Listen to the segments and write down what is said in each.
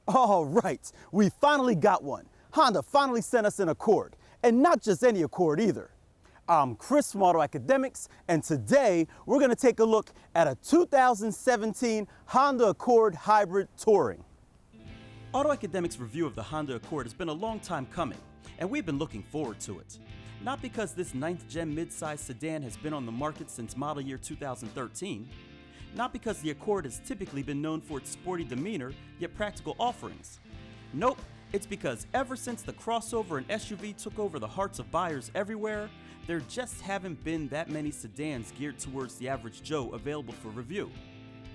All right, we finally got one. Honda finally sent us an Accord, and not just any Accord either. I'm Chris from AutoAcademics, and today we're going to take a look at a 2017 Honda Accord Hybrid Touring. AutoAcademics' review of the Honda Accord has been a long time coming, and we've been looking forward to it. Not because this 9th gen midsize sedan has been on the market since model year 2013, not because the Accord has typically been known for its sporty demeanor, yet practical offerings. Nope, it's because ever since the crossover and SUV took over the hearts of buyers everywhere, there just haven't been that many sedans geared towards the average Joe available for review.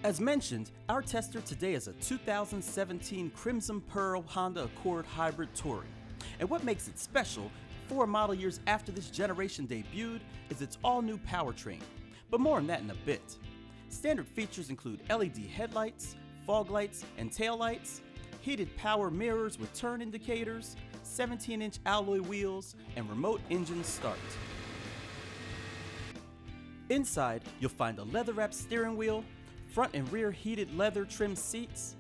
As mentioned, our tester today is a 2017 Crimson Pearl Honda Accord Hybrid Touring. And what makes it special, 4 model years after this generation debuted, is its all-new powertrain. But more on that in a bit. Standard features include LED headlights, fog lights and tail lights, heated power mirrors with turn indicators, 17-inch alloy wheels, and remote engine start. Inside, you'll find a leather-wrapped steering wheel, front and rear heated leather trimmed seats,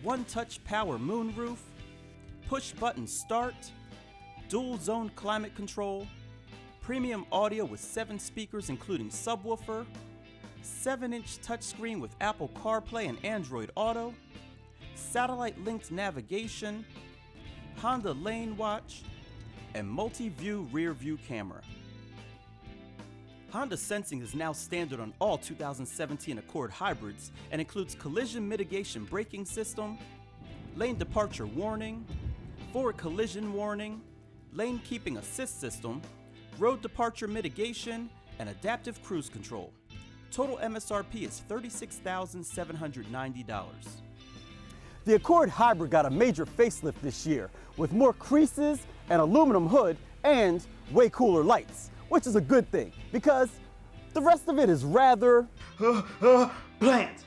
one-touch power moonroof, push-button start, dual-zone climate control, premium audio with 7 speakers including subwoofer, 7-inch touchscreen with Apple CarPlay and Android Auto, satellite-linked navigation, Honda Lane Watch, and multi-view rear-view camera. Honda sensing is now standard on all 2017 Accord hybrids and includes collision mitigation braking system, lane departure warning, forward collision warning, lane keeping assist system, road departure mitigation, and adaptive cruise control. Total M.S.R.P is $36,790. The Accord Hybrid got a major facelift this year with more creases, an aluminum hood, and way cooler lights, which is a good thing because the rest of it is rather bland.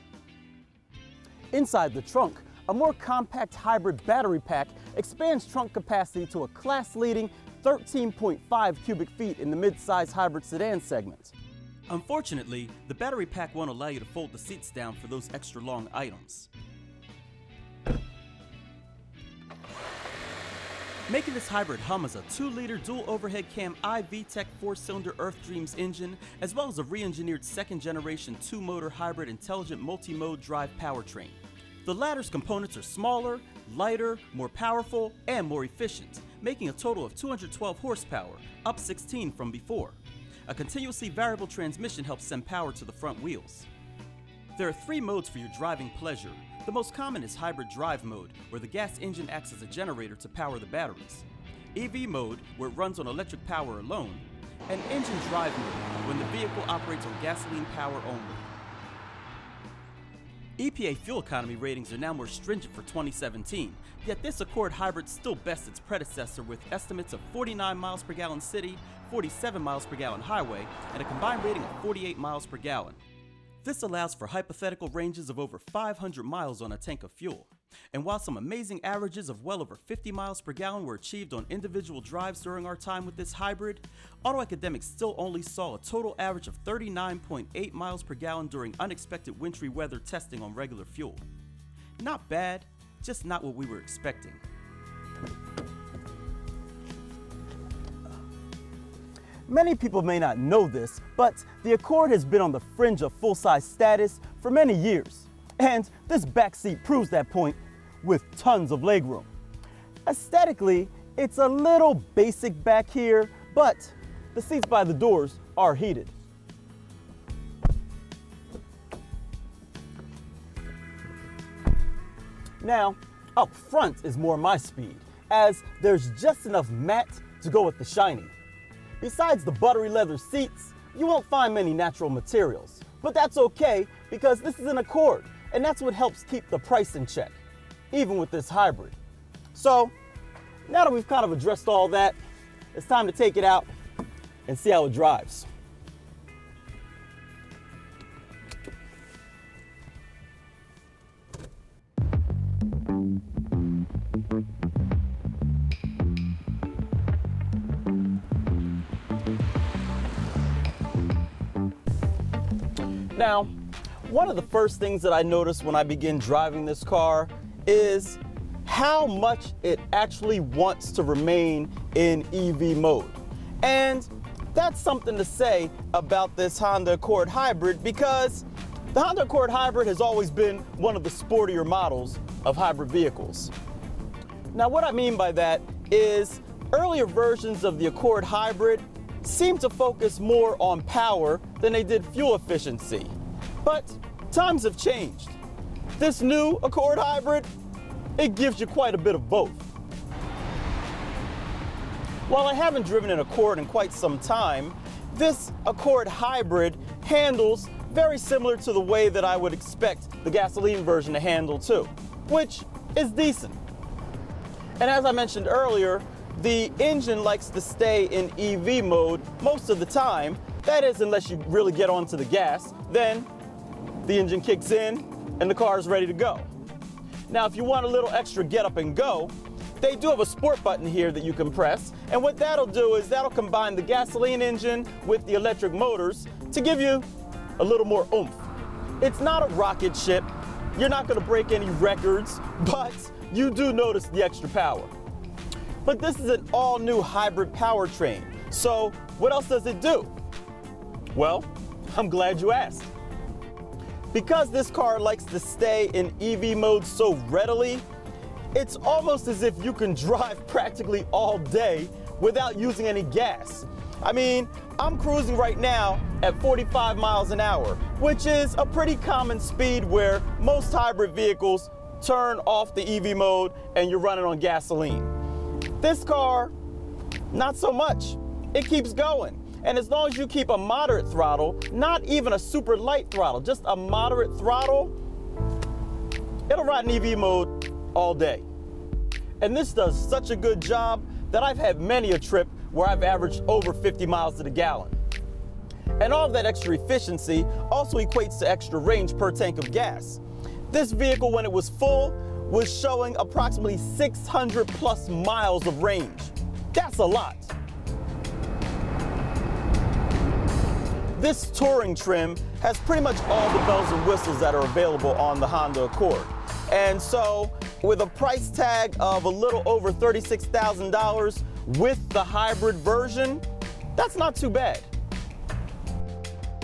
Inside the trunk, a more compact hybrid battery pack expands trunk capacity to a class-leading 13.5 cubic feet in the mid-size hybrid sedan segment. Unfortunately, the battery pack won't allow you to fold the seats down for those extra long items. Making this hybrid hum is a 2-liter dual overhead cam iVTEC 4-cylinder Earth Dreams engine, as well as a re-engineered 2nd generation 2-motor hybrid intelligent multi-mode drive powertrain. The latter's components are smaller, lighter, more powerful, and more efficient, making a total of 212 horsepower, up 16 from before. A continuously variable transmission helps send power to the front wheels. There are 3 modes for your driving pleasure. The most common is hybrid drive mode, where the gas engine acts as a generator to power the batteries. EV mode, where it runs on electric power alone. And engine drive mode, when the vehicle operates on gasoline power only. EPA fuel economy ratings are now more stringent for 2017, yet this Accord Hybrid still bests its predecessor with estimates of 49 miles per gallon city, 47 miles per gallon highway, and a combined rating of 48 miles per gallon. This allows for hypothetical ranges of over 500 miles on a tank of fuel. And while some amazing averages of well over 50 miles per gallon were achieved on individual drives during our time with this hybrid, AutoAcademics still only saw a total average of 39.8 miles per gallon during unexpected wintry weather testing on regular fuel. Not bad, just not what we were expecting. Many people may not know this, but the Accord has been on the fringe of full-size status for many years. And this backseat proves that point with tons of legroom. Aesthetically, it's a little basic back here, but the seats by the doors are heated. Now, up front is more my speed, as there's just enough matte to go with the shiny. Besides the buttery leather seats, you won't find many natural materials, but that's okay because this is an Accord, and that's what helps keep the price in check, even with this hybrid. So, now that we've kind of addressed all that, it's time to take it out and see how it drives. Now, one of the first things that I noticed when I began driving this car is how much it actually wants to remain in EV mode. And that's something to say about this Honda Accord Hybrid, because the Honda Accord Hybrid has always been one of the sportier models of hybrid vehicles. Now, what I mean by that is earlier versions of the Accord Hybrid seemed to focus more on power than they did fuel efficiency. But times have changed. This new Accord Hybrid, it gives you quite a bit of both. While I haven't driven an Accord in quite some time, this Accord Hybrid handles very similar to the way that I would expect the gasoline version to handle too, which is decent. And as I mentioned earlier, the engine likes to stay in EV mode most of the time. That is, unless you really get onto the gas, then the engine kicks in and the car is ready to go. Now, if you want a little extra get up and go, they do have a sport button here that you can press, and what that'll do is that'll combine the gasoline engine with the electric motors to give you a little more oomph. It's not a rocket ship, you're not gonna break any records, but you do notice the extra power. But this is an all-new hybrid powertrain, so what else does it do? Well, I'm glad you asked. Because this car likes to stay in EV mode so readily, it's almost as if you can drive practically all day without using any gas. I mean, I'm cruising right now at 45 miles an hour, which is a pretty common speed where most hybrid vehicles turn off the EV mode and you're running on gasoline. This car, not so much. It keeps going. And as long as you keep a moderate throttle, not even a super light throttle, just a moderate throttle, it'll ride in EV mode all day. And this does such a good job that I've had many a trip where I've averaged over 50 miles to the gallon. And all of that extra efficiency also equates to extra range per tank of gas. This vehicle, when it was full, was showing approximately 600 plus miles of range. That's a lot. This touring trim has pretty much all the bells and whistles that are available on the Honda Accord. And so, with a price tag of a little over $36,000 with the hybrid version, that's not too bad.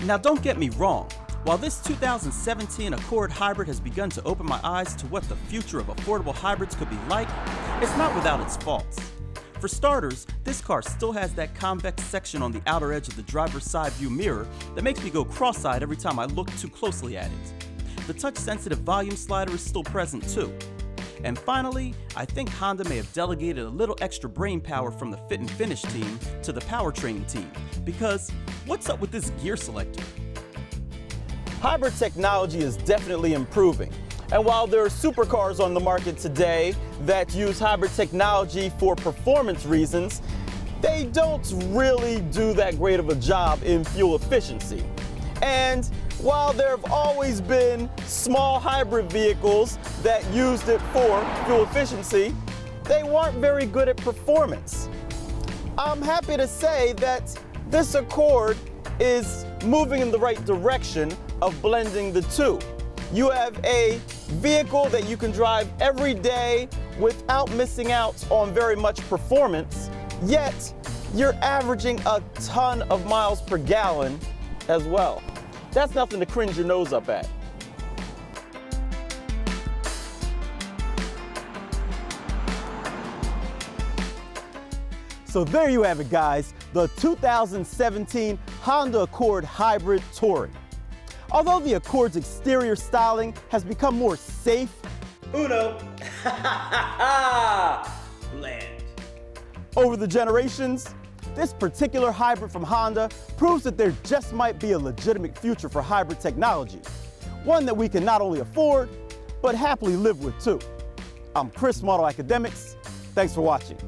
Now don't get me wrong, while this 2017 Accord Hybrid has begun to open my eyes to what the future of affordable hybrids could be like, it's not without its faults. For starters, this car still has that convex section on the outer edge of the driver's side view mirror that makes me go cross-eyed every time I look too closely at it. The touch-sensitive volume slider is still present too. And finally, I think Honda may have delegated a little extra brain power from the fit and finish team to the powertrain team, because what's up with this gear selector? Hybrid technology is definitely improving. And while there are supercars on the market today that use hybrid technology for performance reasons, they don't really do that great of a job in fuel efficiency. And while there have always been small hybrid vehicles that used it for fuel efficiency, they weren't very good at performance. I'm happy to say that this Accord is moving in the right direction of blending the two. You have a vehicle that you can drive every day without missing out on very much performance, yet you're averaging a ton of miles per gallon as well. That's nothing to cringe your nose up at. So there you have it, guys, the 2017 Honda Accord Hybrid Touring. Although the Accord's exterior styling has become more safe, Bland. over the generations, this particular hybrid from Honda proves that there just might be a legitimate future for hybrid technology. One that we can not only afford, but happily live with too. I'm Chris from AutoAcademics. Thanks for watching.